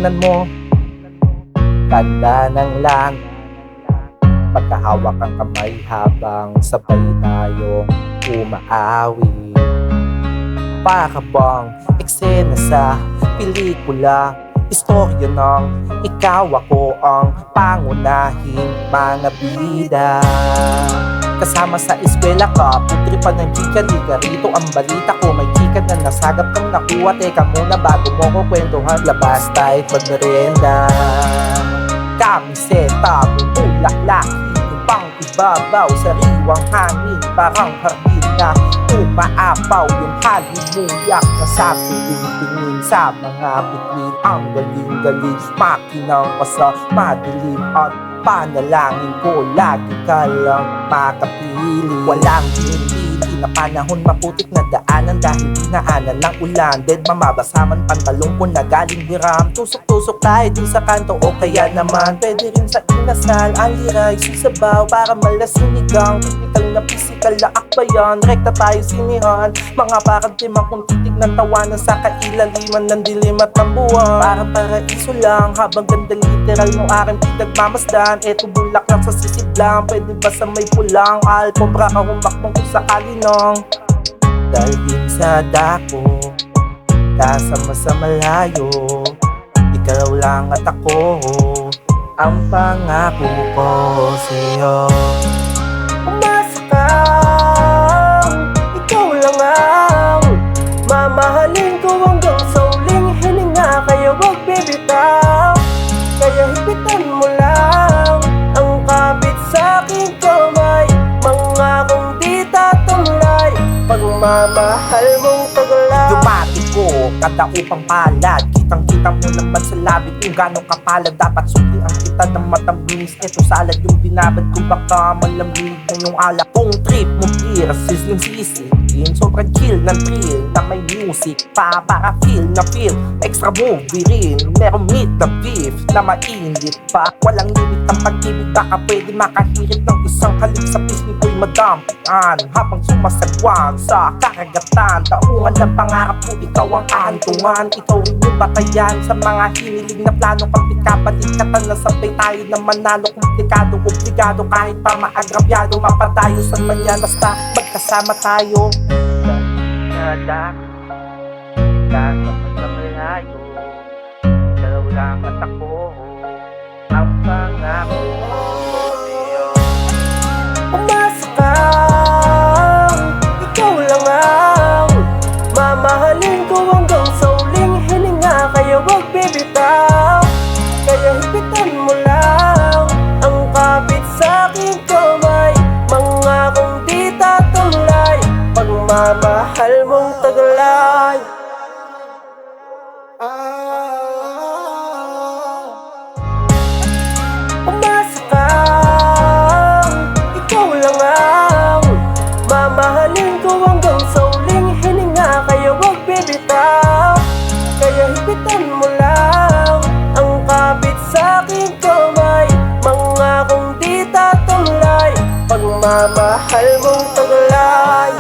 tignan mo, ganda ng langit, pagkahawak ang kamay habang sabay tayong umaawi. Para bang eksena sa pelikula, istorya ng ikaw ako ang pangunahing mga bida. Kasama sa eskwela ka, putri pa ng chika-lika. Rito ang balita ko, may chika na nasagap kang nakuha. Teka muna bago mo ko kwentuhan, labas tayo't magmerienda. Kamiseta, bulaklak, pang ibabaw, sariwang hangin, parang hardin na umaapaw. Yung halimuyak na sa tingin sa mga bituin. Ang galing-galing, makinang pa sa madilim at panalangin ko, lagi ka lang makapili. Walang pinipili na panahon, maputik na daanan dahil dinaanan ng ulan. Dead mamabasa man pantalong ko na galing hiram. Tusok-tusok tayo dun sa kanto o kaya naman pwede rin sa inasal. Ang liray, sisabaw para malasinigang. Typical na physical na akbayan, rekta tayo sinihan. Mga parang timang kung titig ng tawanan sa kailaliman ng dilim at ng buwan. Parang paraiso lang habang ganda literal mo aking pinagmamasdan. Eto bulaklak sa sisig lang, pwede ba sa may pulang alpombra ka humakbang kung sakali nang dalhin sa dako, kasama sa malayo. Ikaw lang at ako, ang pangako ko sa'yo. Umasa ka, ikaw lang ang mamahalin ko hanggang sa uling hininga. Kaya wag bibitaw, kaya hipitan mo lang ang kapit sa aking kamay. Mangakong di tatamlay, pagmamahal mong taglay. Yumati ko, kada upang palad, kitang-kita mo naman sa labi kung gano'ng kapalad. Dapat suki ang kita ng matamblis. Eto salad yung binabad ko, baka malamig na yung alak. Kung trip mo beer, sizzling sisig, sobrang chill ng thrill na may music pa para feel na feel. Extra movie rin, merong meat na beef na mainit pa. Walang limit ang pag-ibig, baka pwede makahirit ng isang halik sa pisngi ko'y madampian habang sumasagwan sa karagatan. Taungan ng pangarap ko, ikaw ang kahantungan. Ikaw rin yung batayan sa mga hinilig na plano. Kapit kapalikatan na sabay tayo na manalo. Komplikado, obligado, kahit pa maagrabyado, mapatayo sa manyan basta magkasama tayo. Nada, kasama sa malayo. Ikaw lang at ako, ang pangako ko sa'yo. Umasa ka, ikaw lang ang mamahalin ko hanggang sa uling hininga. Kaya wag bibitaw, kaya hipitan mo lang ang kapit sa aking kamay. Mangakong di tatamlay, pagmamahal mong taglay. Umasa ka, ikaw lang ang mamahalin ko hanggang sa uling hininga. Kaya wag bibitaw, kaya hipitan mo lang ang kapit sa aking kamay. Mangakong di tatamlay, pagmamahal mong taglay.